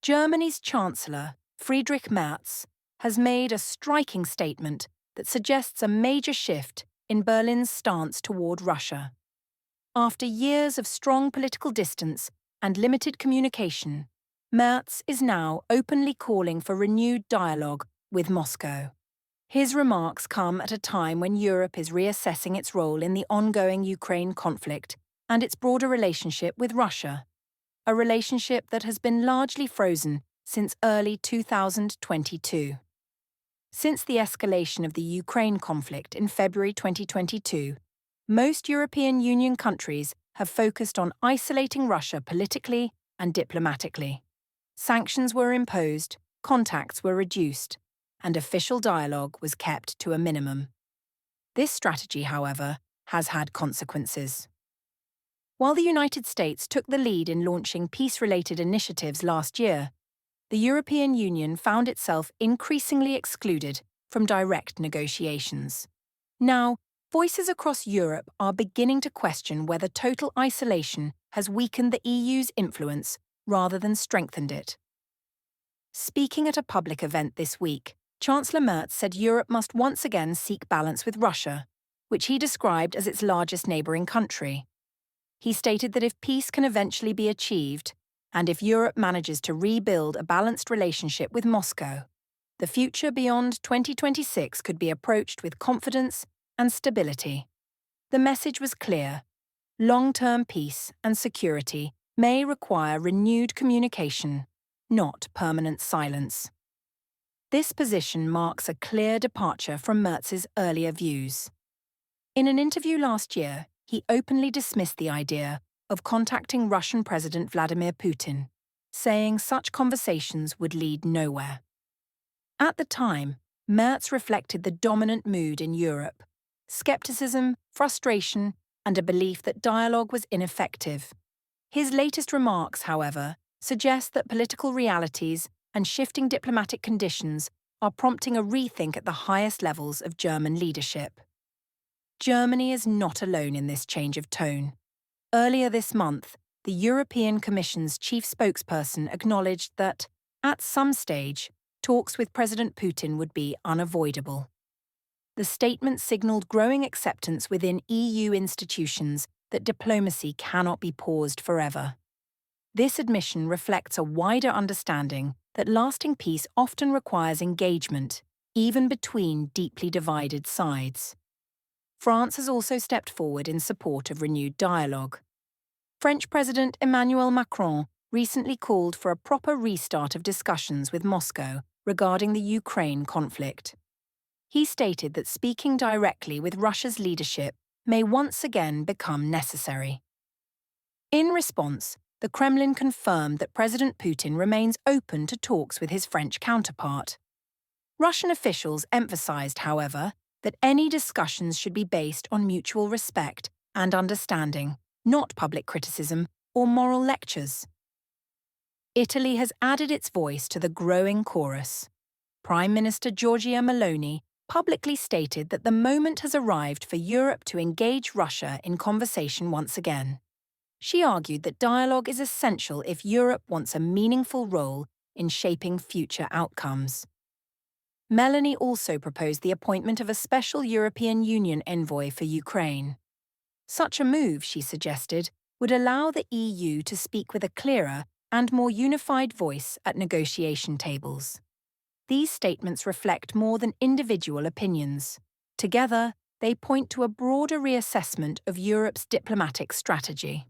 Germany's Chancellor, Friedrich Merz, has made a striking statement that suggests a major shift in Berlin's stance toward Russia. After years of strong political distance and limited communication, Merz is now openly calling for renewed dialogue with Moscow. His remarks come at a time when Europe is reassessing its role in the ongoing Ukraine conflict and its broader relationship with Russia, a relationship that has been largely frozen since early 2022. Since the escalation of the Ukraine conflict in February 2022, most European Union countries have focused on isolating Russia politically and diplomatically. Sanctions were imposed, contacts were reduced, and official dialogue was kept to a minimum. This strategy, however, has had consequences. While the United States took the lead in launching peace-related initiatives last year, the European Union found itself increasingly excluded from direct negotiations. Now, voices across Europe are beginning to question whether total isolation has weakened the EU's influence rather than strengthened it. Speaking at a public event this week, Chancellor Merz said Europe must once again seek balance with Russia, which he described as its largest neighbouring country. He stated that if peace can eventually be achieved, and if Europe manages to rebuild a balanced relationship with Moscow, the future beyond 2026 could be approached with confidence and stability. The message was clear: long-term peace and security may require renewed communication, not permanent silence. This position marks a clear departure from Merz's earlier views. In an interview last year, he openly dismissed the idea of contacting Russian President Vladimir Putin, saying such conversations would lead nowhere. At the time, Merz reflected the dominant mood in Europe: skepticism, frustration, and a belief that dialogue was ineffective. His latest remarks, however, suggest that political realities and shifting diplomatic conditions are prompting a rethink at the highest levels of German leadership. Germany is not alone in this change of tone. Earlier this month, the European Commission's chief spokesperson acknowledged that, at some stage, talks with President Putin would be unavoidable. The statement signalled growing acceptance within EU institutions that diplomacy cannot be paused forever. This admission reflects a wider understanding that lasting peace often requires engagement, even between deeply divided sides. France has also stepped forward in support of renewed dialogue. French President Emmanuel Macron recently called for a proper restart of discussions with Moscow regarding the Ukraine conflict. He stated that speaking directly with Russia's leadership may once again become necessary. In response, the Kremlin confirmed that President Putin remains open to talks with his French counterpart. Russian officials emphasized, however, that any discussions should be based on mutual respect and understanding, not public criticism or moral lectures. Italy has added its voice to the growing chorus. Prime Minister Giorgia Meloni publicly stated that the moment has arrived for Europe to engage Russia in conversation once again. She argued that dialogue is essential if Europe wants a meaningful role in shaping future outcomes. Meloni also proposed the appointment of a special European Union envoy for Ukraine. Such a move, she suggested, would allow the EU to speak with a clearer and more unified voice at negotiation tables. These statements reflect more than individual opinions. Together, they point to a broader reassessment of Europe's diplomatic strategy.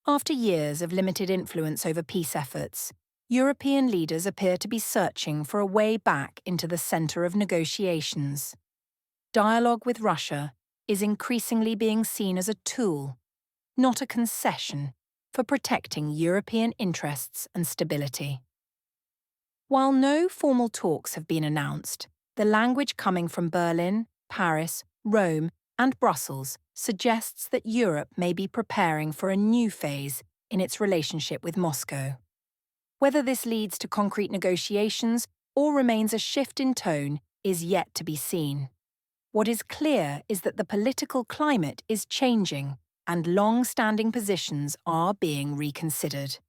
After years of limited influence over peace efforts, European leaders appear to be searching for a way back into the centre of negotiations. Dialogue with Russia is increasingly being seen as a tool, not a concession, for protecting European interests and stability. While no formal talks have been announced, the language coming from Berlin, Paris, Rome, and Brussels suggests that Europe may be preparing for a new phase in its relationship with Moscow. Whether this leads to concrete negotiations or remains a shift in tone is yet to be seen. What is clear is that the political climate is changing and long-standing positions are being reconsidered.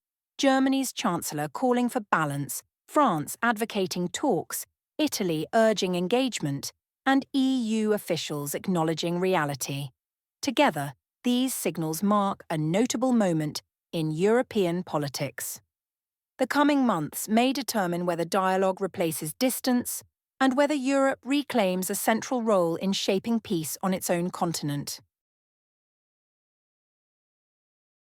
Germany's chancellor calling for balance, France advocating talks, Italy urging engagement, and EU officials acknowledging reality. Together, these signals mark a notable moment in European politics. The coming months may determine whether dialogue replaces distance and whether Europe reclaims a central role in shaping peace on its own continent.